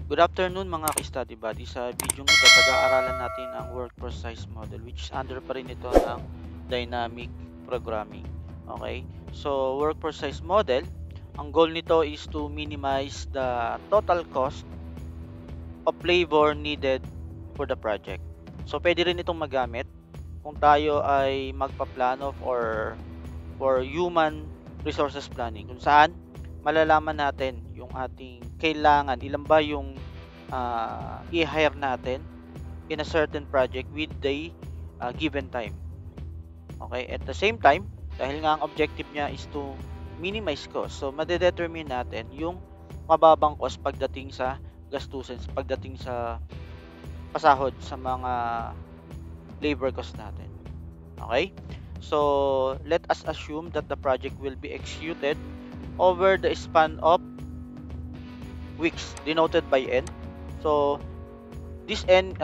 Good afternoon mga ka-study buddy. Sa video ito, pag-aaralan natin ang workforce size model which is under pa rin ito ng dynamic programming. Okay? So, workforce size model, ang goal nito is to minimize the total cost of labor needed for the project. So, pwede rin itong magamit kung tayo ay magpaplano for human resources planning, kung saan malalaman natin yung ating kailangan, ilan ba yung i-hire natin in a certain project with the given time. Okay, at the same time, dahil nga ang objective niya is to minimize cost, so madedetermine natin yung mababang cost pagdating sa gastusin, pagdating sa pasahod sa mga labor cost natin. Okay, so let us assume that the project will be executed over the span of weeks denoted by n. So this n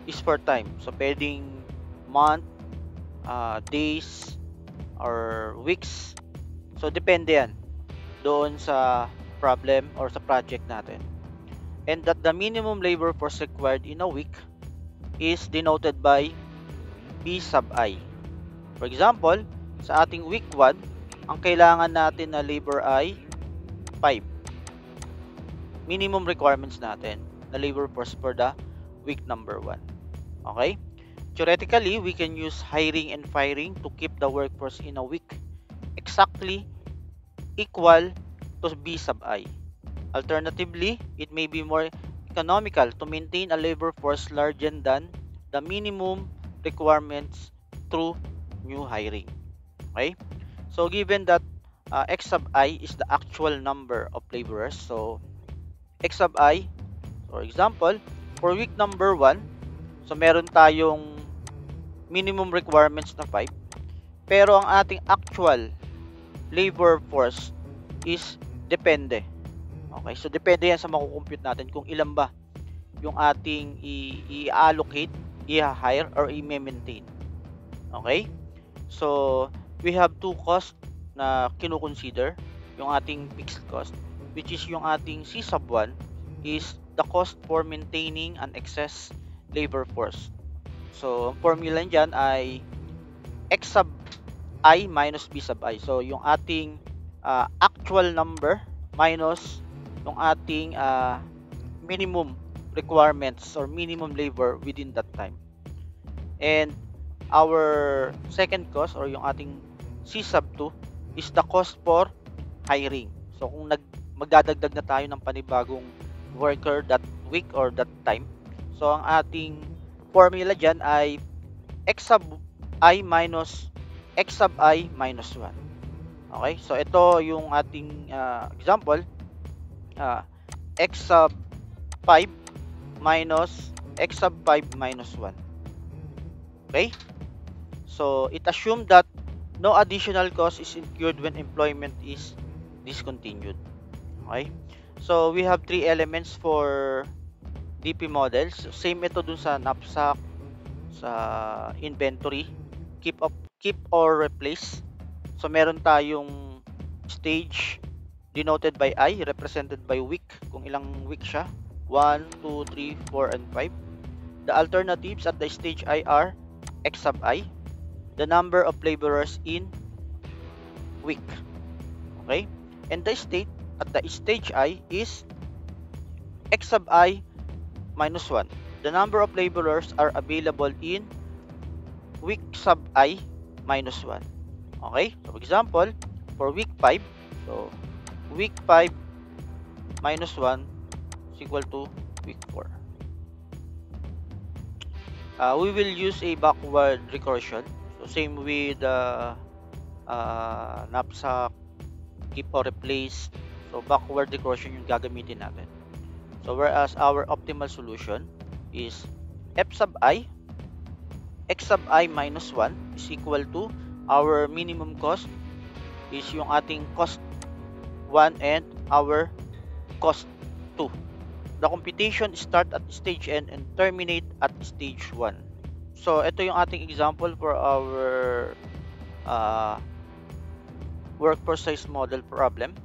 is for time, so pwedeng month, days, or weeks. So depende yan doon sa problem or sa project natin. And that the minimum labor force required in a week is denoted by B sub I. For example, sa ating week 1, ang kailangan natin na labor ay 5. Minimum requirements natin na labor force for the week number 1. Okay? Theoretically, we can use hiring and firing to keep the workforce in a week exactly equal to B sub I. Alternatively, it may be more economical to maintain a labor force larger than the minimum requirements through new hiring. Okay? So, given that X sub I is the actual number of laborers, so X sub I, for example, for week number 1, so meron tayong minimum requirements na 5, pero ang ating actual labor force is depende. Okay, so depende yan sa makukompute natin kung ilan ba yung ating i-allocate, i-hire, or i-maintain. Okay, so we have two costs na kinukonsider. Yung ating fixed cost, which is yung ating C sub 1, is the cost for maintaining an excess labor force. So, ang formula dyan ay X sub I minus B sub I. So, yung ating actual number minus yung ating minimum requirements or minimum labor within that time. And our second cost or yung ating C sub 2 is the cost for hiring. So kung magdadagdag na tayo ng panibagong worker that week or that time, so ang ating formula dyan ay X sub I minus X sub I minus 1. Okay, so ito yung ating example, X sub 5 minus X sub 5 minus 1. Okay, so it assumed that no additional cost is incurred when employment is discontinued. Okay, so we have 3 elements for DP models. Same ito dun sa knapsack, sa inventory, keep or replace. So meron tayong stage denoted by I, represented by week, kung ilang week siya, 1, 2, 3, 4, and 5. The alternatives at the stage I are X sub I, the number of laborers in week. Okay, and the state at the stage I is X sub I minus 1, the number of laborers are available in week sub I minus 1. Okay, so for example, for week 5, so week 5 minus 1 is equal to week 4. We will use a backward recursion. So same with knapsack, keep or replace. So backward recursion yung gagamitin natin. So whereas our optimal solution is F sub I, X sub I minus 1 is equal to our minimum cost is yung ating cost 1 and our cost 2. The computation start at stage n and terminate at stage 1. So ito yung ating example for our workforce size model problem.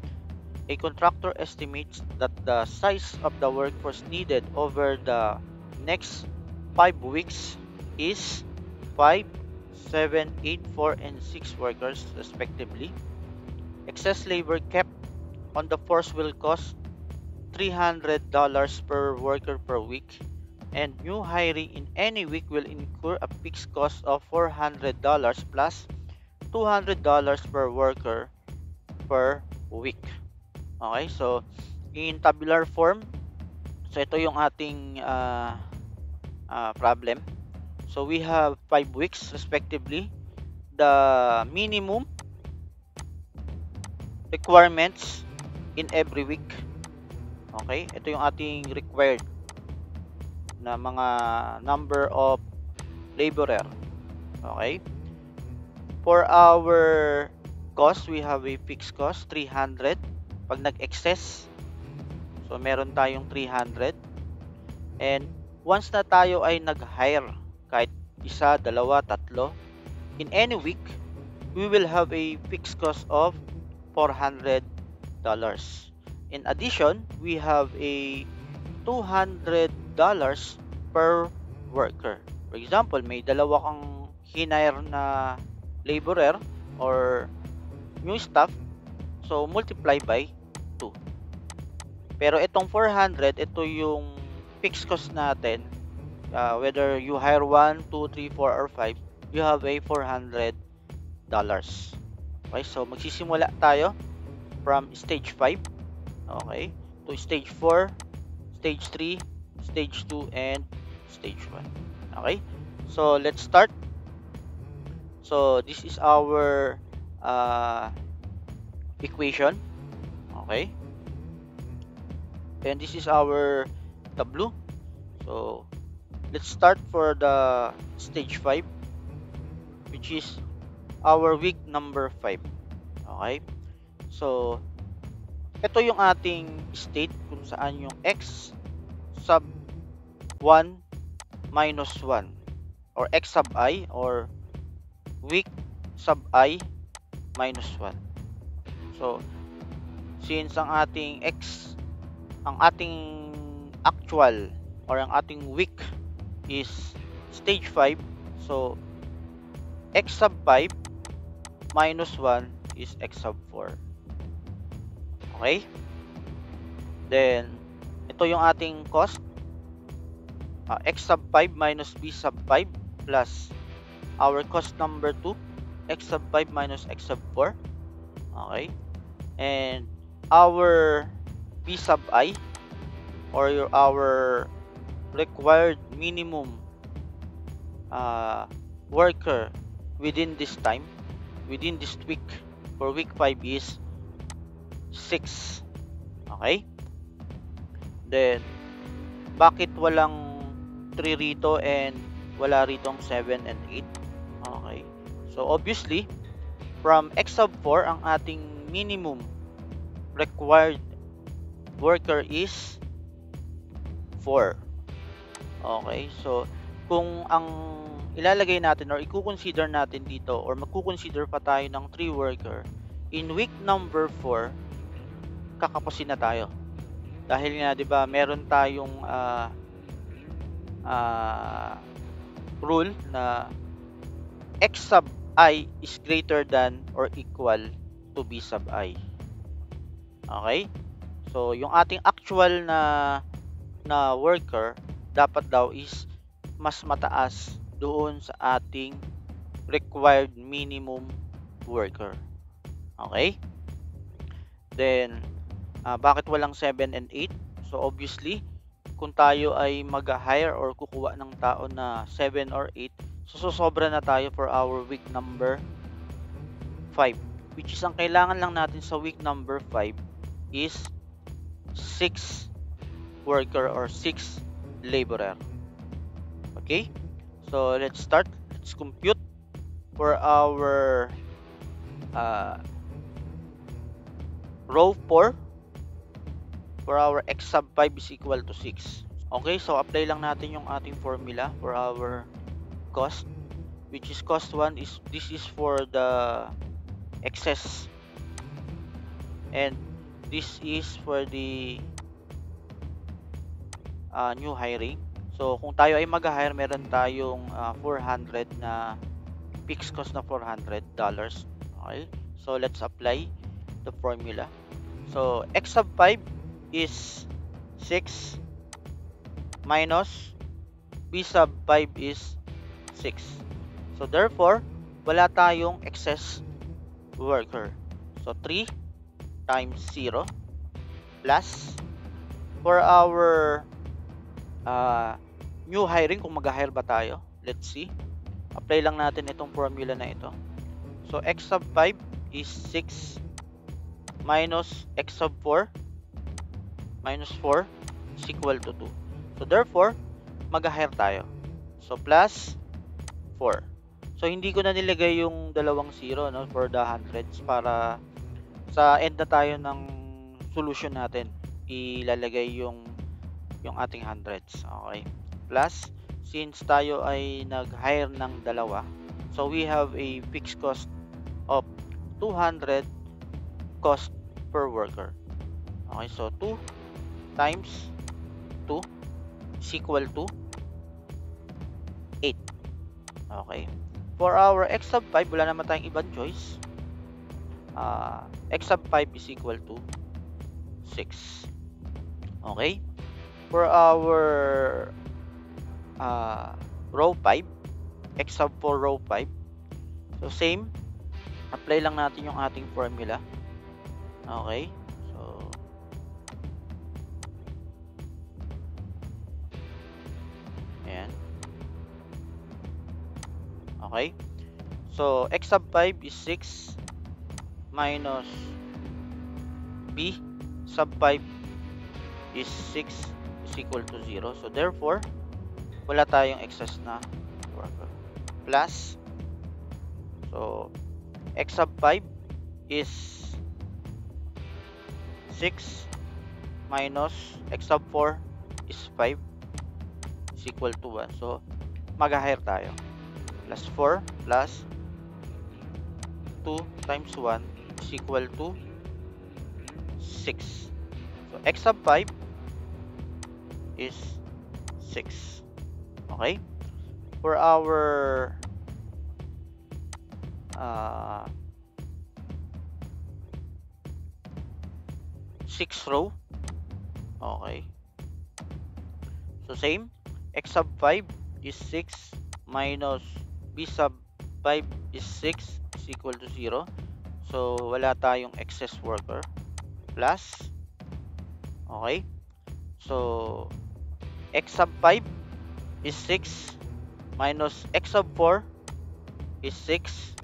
a contractor estimates that the size of the workforce needed over the next 5 weeks is 5, 7, 8, 4, and 6 workers respectively. Excess labor kept on the force will cost $300 per worker per week, and new hiring in any week will incur a fixed cost of $400 plus $200 per worker per week. Okay, so in tabular form, so ito yung ating problem. So we have 5 weeks respectively. The minimum requirements in every week. Okay, ito yung ating required na mga number of laborer. Okay, for our cost, we have a fixed cost 300. Pag nag-excess, so meron tayong 300. And once na tayo ay nag-hire, kahit isa, dalawa, tatlo, in any week, we will have a fixed cost of $400. In addition, we have a $200 per worker. For example, may dalawa kang hinire na laborer or new staff, so multiply by 2. Pero itong 400, ito yung fixed cost natin. Whether you hire 1, 2, 3, 4, or 5, you have a $400. Okay, so magsisimula tayo from stage 5, okay, to stage 4, stage 3, stage 2, and stage 1. Okay, so let's start. So this is our equation. Okay, and this is our tableau. So let's start for the stage 5, which is our week number 5. Okay, so ito yung ating state kung saan yung x sub 1 minus 1 or x sub I or week sub I minus 1. So since ang ating actual or ang ating week is stage 5, so x sub 5 minus 1 is x sub 4. Okay? Then, ito yung ating cost. X sub 5 minus b sub 5 plus our cost number 2, x sub 5 minus x sub 4. Okay? And our b sub I or our required minimum worker within this time, within this week, for week 5 is 6. Okay? Then, bakit walang 3 rito and wala ritong 7 and 8? Okay. So, obviously, from x sub 4, ang ating minimum required worker is 4. Okay. So, kung ang ilalagay natin or i-consider natin dito or magko-consider pa tayo ng 3 worker, in week number 4, kakapusin na tayo. Dahil nga, 'di ba, meron tayong rule na x sub I is greater than or equal to b sub I. Okay? So, yung ating actual na worker dapat daw is mas mataas doon sa ating required minimum worker. Okay? Then, bakit walang 7 and 8? So, obviously, kung tayo ay mag-hire or kukuha ng tao na 7 or 8, so sobra na tayo for our week number 5. Which is, ang kailangan lang natin sa week number 5 is 6 worker or 6 laborer. Okay? So, let's start. Let's compute for our row 4. For our x sub 5 is equal to 6. Okay, so apply lang natin yung ating formula for our cost, which is cost 1 is, this is for the excess, and This is for the new hiring. So, kung tayo ay mag-hire, meron tayong 400 na fixed cost na $400. Okay? So, let's apply the formula. So, x sub 5 is 6 minus b sub 5 is 6. So, therefore, wala tayong excess worker. So, 3 times 0 plus for our new hiring, kung mag-hire ba tayo, let's see. Apply lang natin itong formula na ito. So, x sub 5 is 6 minus x sub 4 minus 4 is equal to 2. So, therefore, mag-hire tayo. So, plus 4. So, hindi ko na nilagay yung dalawang 0 no, for the hundreds para sa end na tayo ng solution natin. Ilalagay yung ating hundreds. Okay. Plus, since tayo ay nag-hire ng dalawa, so we have a fixed cost of 200 cost per worker. Okay, so 2 times 2 is equal to 8. Okay. For our x sub 5, wala naman tayong ibang choice. X sub 5 is equal to 6. Okay. For our row 5, x sub 4 row 5. So, same. Apply lang natin yung ating formula. Okay. So, ayan. Okay. So, x sub 5 is 6 minus b sub 5 is 6 is equal to 0. So, therefore, wala tayong excess na worker. Plus, so, x sub 5 is 6 minus x sub 4 is 5 is equal to 1. So, mag-hire tayo. Plus 4 plus 2 times 1 is equal to 6. So, x sub 5 is 6. Okay? For our 6 row. Okay. So, same. X sub 5 is 6 minus b sub 5 is 6 is equal to 0. So, wala tayong excess worker. Plus, okay. So, x sub 5 is 6 minus x sub 4 is 6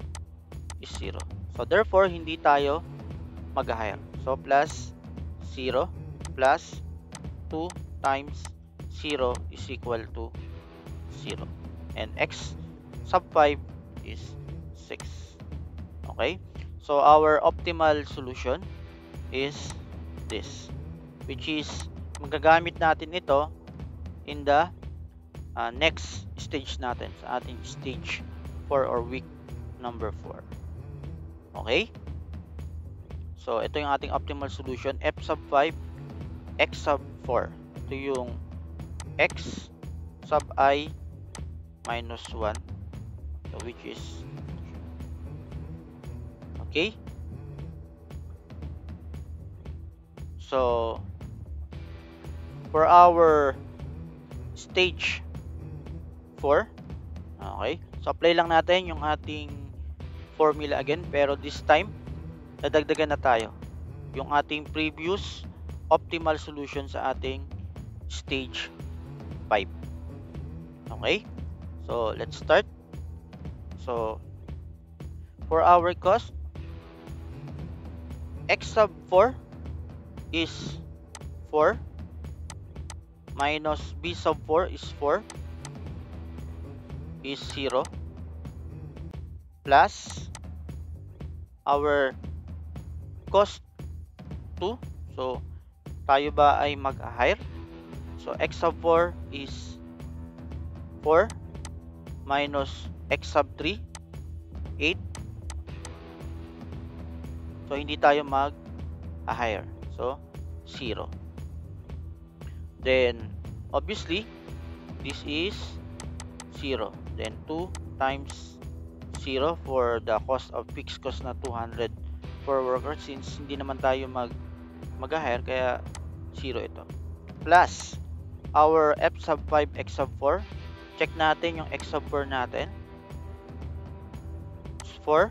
is 0. So, therefore, hindi tayo mag-hire. So, plus 0 plus 2 times 0 is equal to 0. And x sub 5 is 6. Okay? So, our optimal solution is this, which is magagamit natin ito in the next stage natin, sa ating stage 4 or week number 4. Okay? So, ito yung ating optimal solution. F sub 5, x sub 4. Ito yung x sub I minus 1. So, which is, okay? So, for our stage 4, okay? So, apply lang natin yung ating formula again, pero this time, nadagdagan na tayo yung ating previous optimal solution sa ating stage 5. Okay? So, let's start. So, for our cost, x sub 4 is 4 minus b sub 4 is 4 is 0 plus our cost 2. So, tayo ba ay mag-hire? So, x sub 4 is 4 minus x sub 3, 8. So, hindi tayo mag-hire. So, 0. Then, obviously, this is 0. Then, 2 times 0 for the cost of fixed cost na 200 per worker since hindi naman tayo mag-hire kaya 0 ito. Plus, our F sub 5, X sub 4. Check natin yung X sub 4 natin. 4,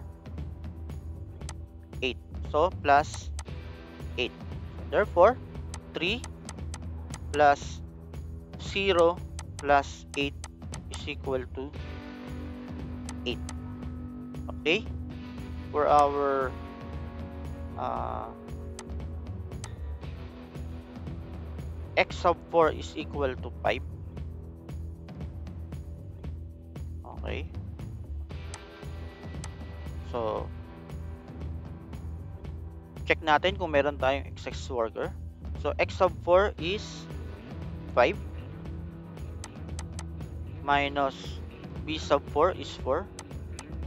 8. So, plus 8. Therefore, 3 plus 0 plus 8 is equal to 8. Okay? For our X sub 4 is equal to 5. Okay? So, check natin kung meron tayong excess worker. So, X sub 4 is 5 minus B sub 4 is 4.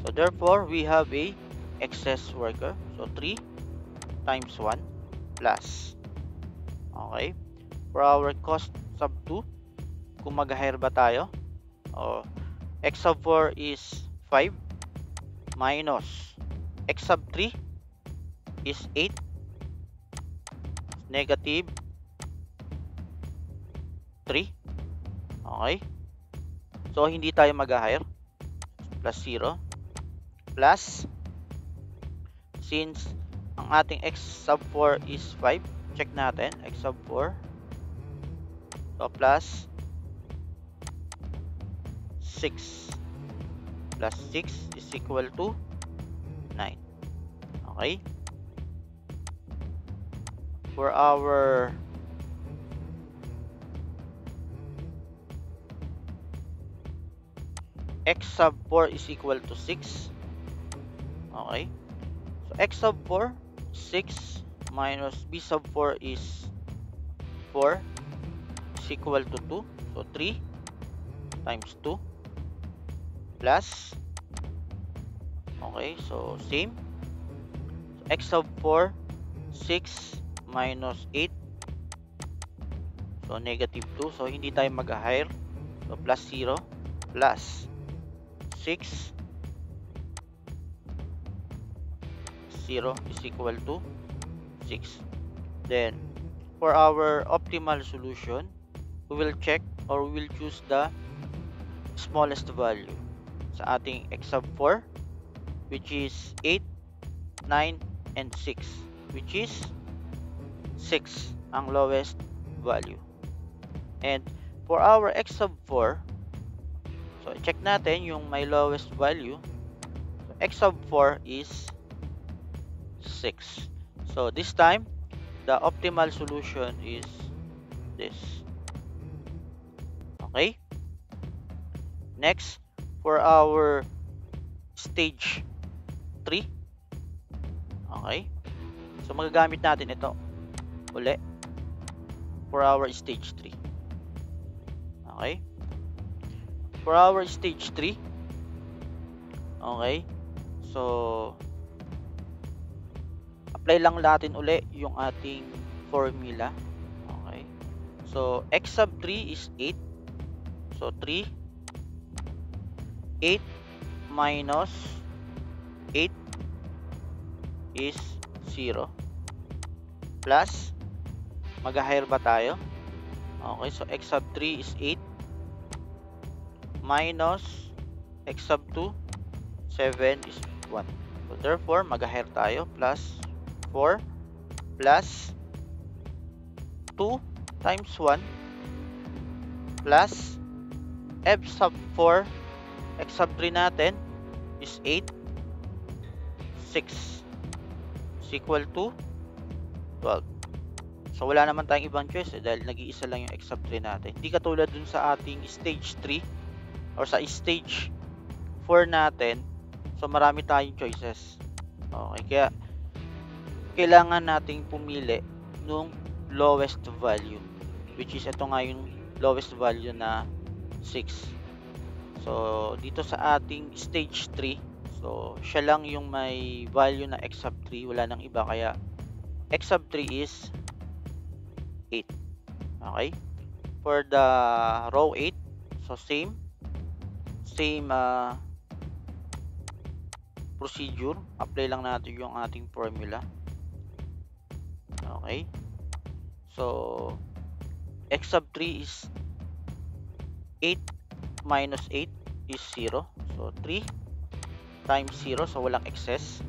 So, therefore, we have a excess worker. So, 3 times 1 plus. Okay? For our cost sub 2, kung mag-hire ba tayo? X sub 4 is 5 minus X sub 3 is 8 negative 3. Okay? So, hindi tayo mag-hire. Plus 0. Plus, since ang ating X sub 4 is 5, check natin. X sub 4. So, plus 6. Plus 6 is equal to 9. Okay? For our X sub 4 is equal to 6. Okay? So, X sub 4, 6 minus B sub 4 is 4 is equal to 2. So, 3 times 2 plus. Okay, so same. So, X sub 4, 6 minus 8. So, negative 2. So, hindi tayo mag-hire. So, plus 0 plus 6. 0 is equal to 6. Then, for our optimal solution, we will check or we will choose the smallest value sa ating X sub 4, which is 8, 9, and 6, which is 6 ang lowest value. And for our X sub 4, so check natin yung may lowest value. So, X sub 4 is 6. So this time, the optimal solution is this. Okay? Next, for our stage 3. Okay? So magagamit natin ito uli for our stage 3. Okay? For our stage 3. Okay? So apply lang natin uli yung ating formula. Okay? So X sub 3 is 8. So 3, 8 minus 8 is 0 plus, mag-hire ba tayo? Okay, so X sub 3 is 8 minus X sub 2, 7 is 1. So therefore, mag-hire tayo plus 4 plus 2 times 1 plus F sub 4, X sub 3 natin is 8, 6 is equal to 12. So wala naman tayong ibang choice dahil nag-iisa lang yung X sub 3 natin. Hindi katulad dun sa ating stage 3 or sa stage 4 natin. So marami tayong choices. Okay, kaya kailangan nating pumili nung lowest value, which is ito nga yung lowest value na 6. So dito sa ating stage 3, so siya lang yung may value na X sub 3, wala nang iba, kaya X sub 3 is 8. Okay? For the row 8, so same procedure. Apply lang natin yung ating formula. Okay? So, x sub 3 is 8 minus 8 is 0. So, 3 times 0, so walang excess,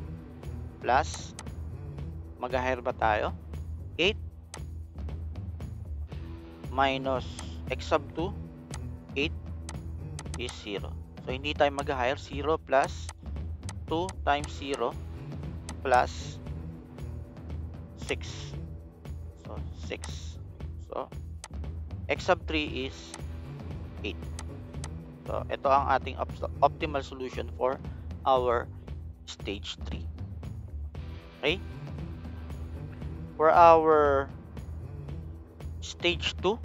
plus, mag-higher ba tayo? 8 minus x sub 2, 8 is 0. So, hindi tayo mag-higher. 0 plus 2 times 0 plus 6. So, 6. So, x sub 3 is 8. So, ito ang ating optimal solution for our stage 3. Okay? For our stage 2,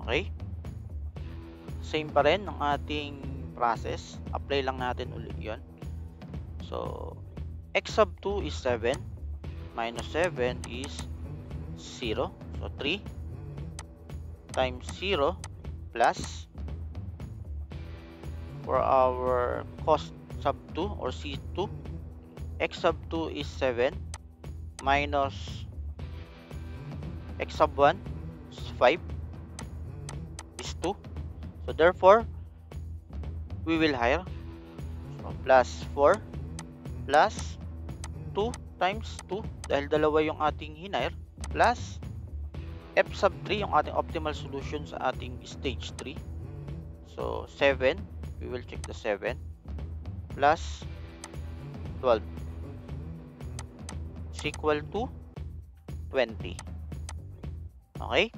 okay? Same pa rin ng ating process. Apply lang natin ulit yon. So, x sub 2 is 7. Minus 7 is 0. So, 3 times 0 plus, for our cost sub 2 or C2, x sub 2 is 7 minus x sub 1 is 5 is 2. So therefore, we will hire. So plus 4 plus 2 times 2 dahil dalawa yung ating hinire, plus f sub 3 yung ating optimal solution sa ating stage 3. So 7, we will check the 7 plus 12 is equal to 20. Okay?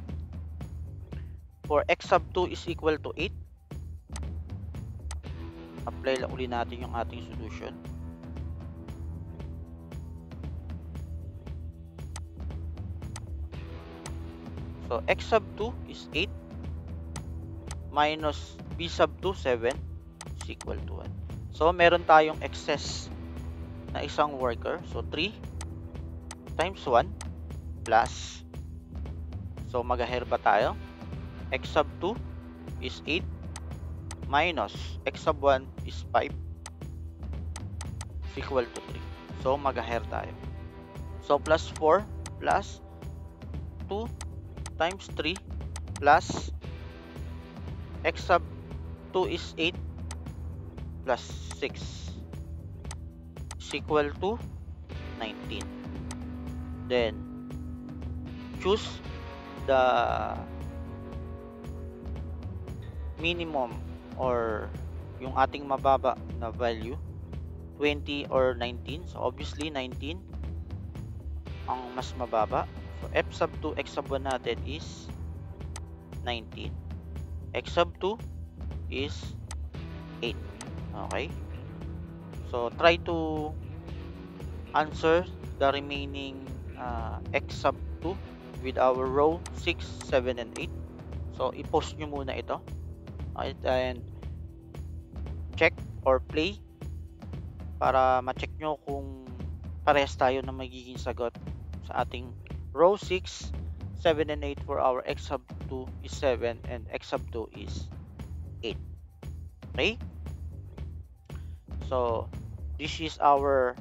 For x sub 2 is equal to 8. Apply lang uli natin yung ating solution. So, x sub 2 is 8 minus b sub 2, 7 is equal to 1. So, meron tayong excess na isang worker. So, 3 times 1 plus, so mag-hire ba tayo? X sub 2 is 8 minus x sub 1 is 5 is equal to 3. So, mag-hire tayo. So, plus 4 plus 2 times 3 plus x sub 2 is 8 plus 6 is equal to 19. Then, choose the minimum or yung ating mababa na value, 20 or 19. So, obviously, 19 ang mas mababa. So, f sub 2, x sub 1 natin is 19. X sub 2 is 8. Okay? So, try to answer the remaining x sub 2 with our row 6, 7, and 8. So, i-post nyo muna ito. And check or play para ma-check nyo kung parehas tayo na magiging sagot sa ating row 6, 7, and 8 for our x sub 2 is 7 and x sub 2 is 8. Okay? So, this is our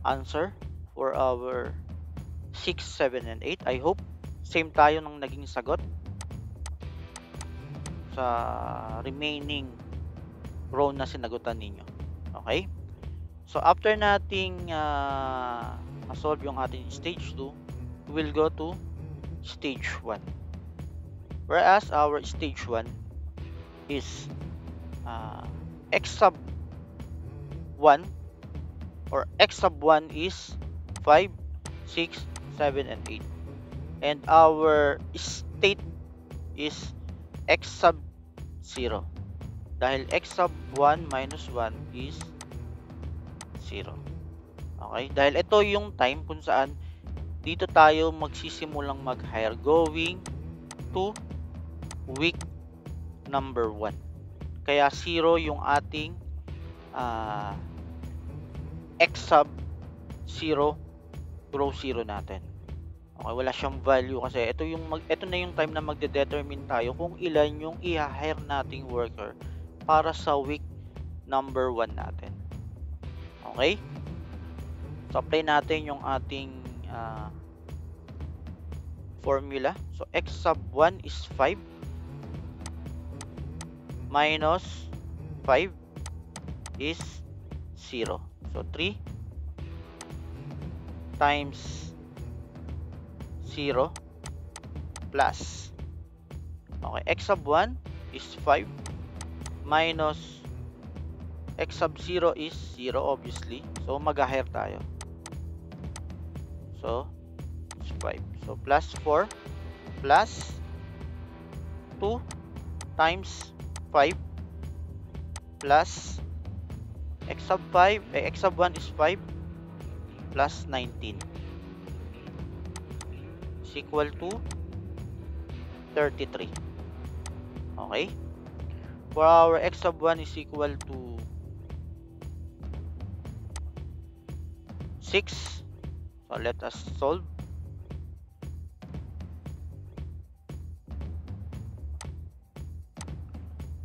answer for our 6, 7, and 8. I hope same tayo ng naging sagot sa remaining row na sinagutan ninyo. Okay? So, after nating ma-solve yung ating stage 2, we will go to stage 1. Whereas our stage 1 is x sub 1 or x sub 1 is 5, 6, 7, and 8. And our state is x sub 0. Dahil x sub 1 minus 1 is 0. Okay? Dahil ito yung time kung saan dito tayo magsisimulang mag-hire going to week number 1. Kaya 0 yung ating x sub 0 row 0 natin. Okay, wala siyang value kasi ito na yung time na magde-determine tayo kung ilan yung i-hire nating worker para sa week number 1 natin. Okay? So, apply natin yung ating formula. So, x sub 1 is 5 minus 5 is 0. So, 3 times 0 plus. Okay, x sub 1 is 5 minus x sub 0 is 0 obviously. So, mag-hire tayo. So, it's 5. So, plus 4 plus 2 times 5 plus x sub 1 is 5 plus 19 is equal to 33. Okay? For our x sub 1 is equal to 6. So, let us solve.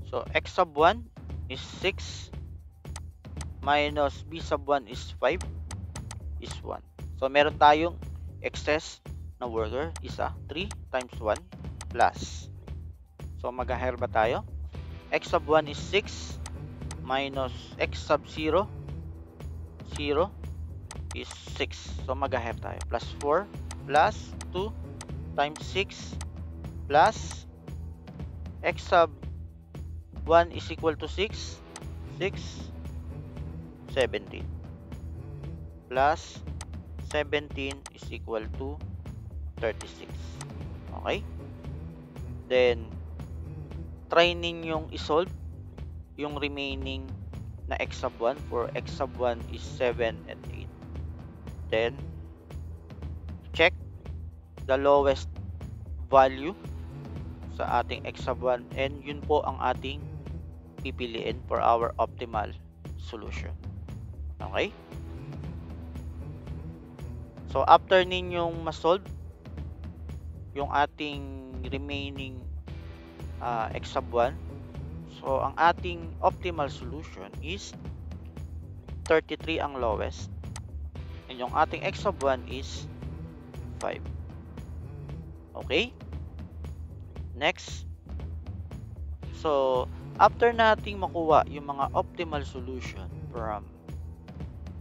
So, x sub 1 is 6 minus b sub 1 is 5 is 1. So, meron tayong excess na worker, isa, 3 times 1 plus. So, mag-hire ba tayo? X sub 1 is 6 minus x sub 0 is 6. So, mag-hire tayo. Plus 4 plus 2 times 6 plus x sub 1 is equal to 6. 17 plus 17 is equal to 36. Okay? Then, try ninyong isolve yung remaining na x sub 1. For x sub 1 is 7 and 8. Then, check the lowest value sa ating x sub 1 and yun po ang ating pipiliin for our optimal solution. Okay? So, after ninyong ma-solve yung ating remaining x sub 1, so, ang ating optimal solution is 33 ang lowest. And yung ating x sub 1 is 5. Okay? Next. So, after nating makuha yung mga optimal solution from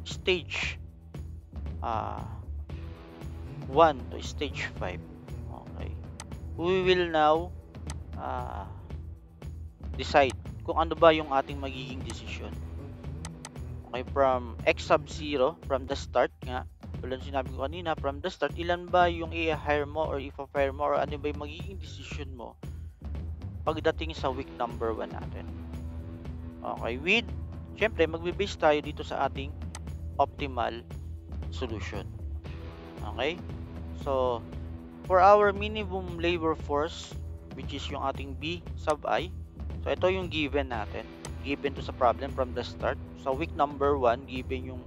stage 1 to stage 5, okay, we will now decide kung ano ba yung ating magiging decision. Okay, from x sub 0, from the start nga, tulad sinabi ko kanina, from the start, ilan ba yung i-hire mo or i-fire mo or ano ba yung magiging decision mo pagdating sa week number 1 natin. Okay, syempre, magbe-base tayo dito sa ating optimal solution. Okay? So, for our minimum labor force, which is yung ating B sub I, so ito yung given natin. Given to sa problem from the start. So, week number 1, given yung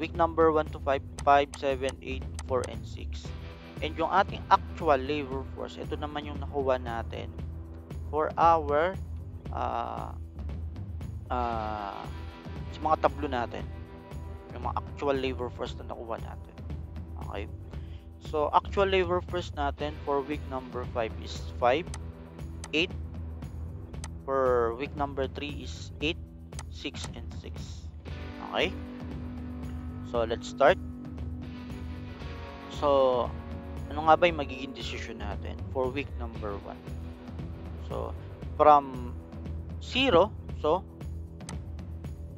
week number 1 to 5, 5, 7, 8, 4, and 6. And yung ating actual labor force, ito naman yung nakuha natin for our sa mga tablo natin, yung mga actual labor force na nakuha natin. Okay, so actual labor force natin for week number 5 is 5, 8. For week number 3 is 8, 6, and 6. Okay, so let's start. So, ano nga ba yung magiging decision natin for week number 1? So, from 0, so,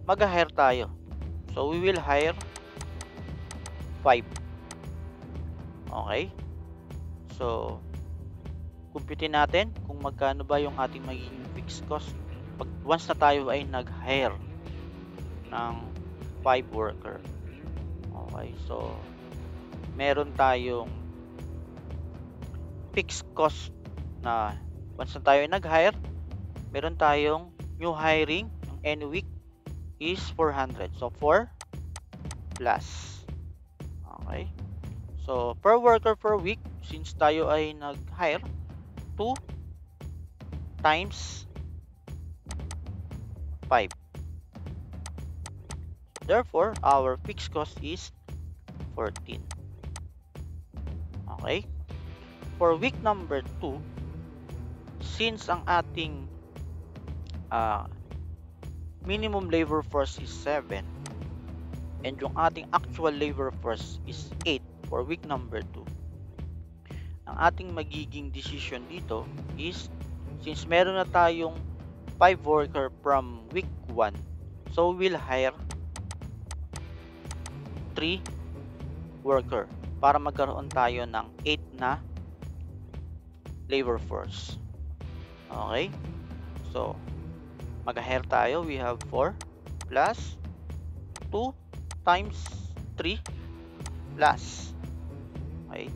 mag-hire tayo. So, we will hire 5. Okay? So, kumputin natin kung magkano ba yung ating magiging fixed cost once na tayo ay nag-hire ng 5 worker. Okay? So, meron tayong fixed cost na once na tayo nag-hire, meron tayong new hiring, yung any week is 400. So, 4 plus. Okay. So, per worker per week, since tayo ay nag-hire, 2 times 5. Therefore, our fixed cost is 14. Okay? For week number 2, since ang ating minimum labor force is 7 and yung ating actual labor force is 8 for week number 2, ang ating magiging decision dito is, since meron na tayong 5 worker from week 1, so we'll hire 3 worker para magkaroon tayo ng 8 na labor force. Okay? So, mag-hire tayo. We have 4 plus 2 times 3 plus. Okay?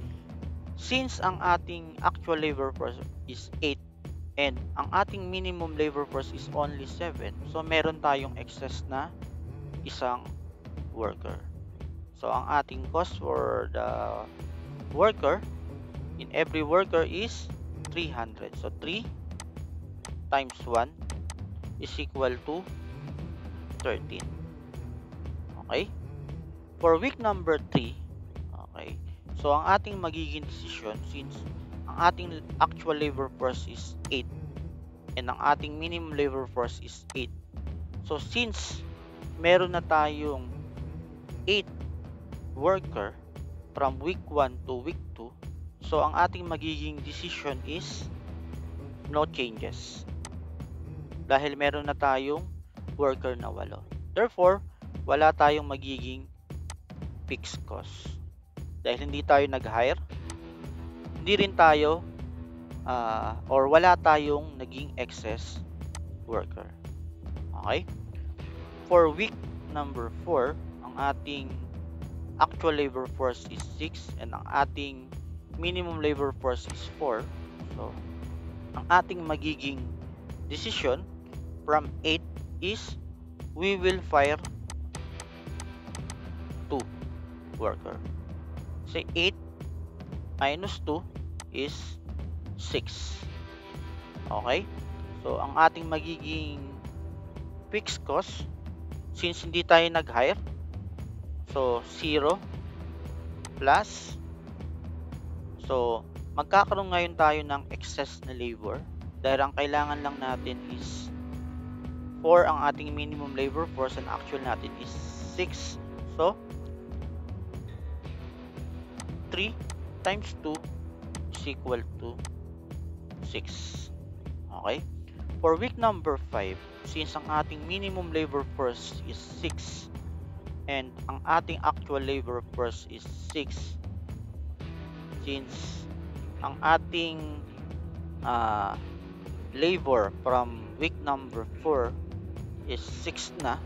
Since ang ating actual labor force is 8 and ang ating minimum labor force is only 7, so meron tayong excess na isang worker. So, ang ating cost for the worker in every worker is 300. So, 3 times 1 is equal to 13. Okay? For week number 3, okay, so ang ating magiging decision, since ang ating actual labor force is 8 and ang ating minimum labor force is 8, so since meron na tayong 8 worker from week 1 to week 2, so ang ating magiging decision is no changes dahil meron na tayong worker na 8. Therefore, wala tayong magiging fixed cost dahil hindi tayo nag-hire, hindi rin tayo or wala tayong naging excess worker. Okay? For week number 4, ang ating actual labor force is 6 and ang ating minimum labor force is 4. So, ang ating magiging decision from 8 is we will fire 2 worker. So, 8 minus 2 is 6. Okay? So, ang ating magiging fixed cost, since hindi tayo nag-hire, so 0 plus, so magkakaroon ngayon tayo ng excess na labor dahil ang kailangan lang natin is 4 ang ating minimum labor force and actual natin is 6. So 3 times 2 is equal to 6. Okay? For week number 5, since ang ating minimum labor force is 6 and ang ating actual labor force is 6, since ang ating labor from week number 4 is 6 na,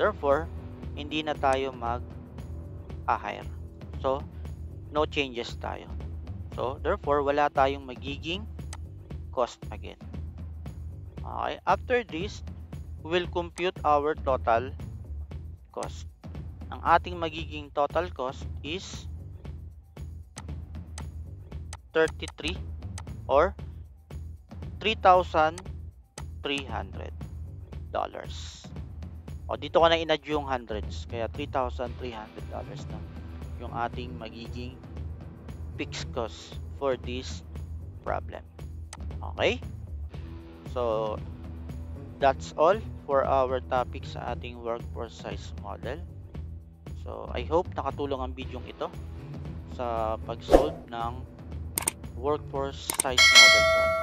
therefore hindi na tayo mag-hire. So, no changes tayo. So, therefore, wala tayong magiging cost again. Okay, after this, we'll compute our total cost. Ang ating magiging total cost is 33 or $3,300. O, dito ko na in-add yung hundreds, kaya $3,300 na yung ating magiging fixed cost for this problem. Okay? So, that's all for our topic sa ating workforce size model. So, I hope nakatulong ang video ito sa pag-solve ng workforce size model problem.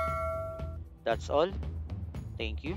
That's all. Thank you.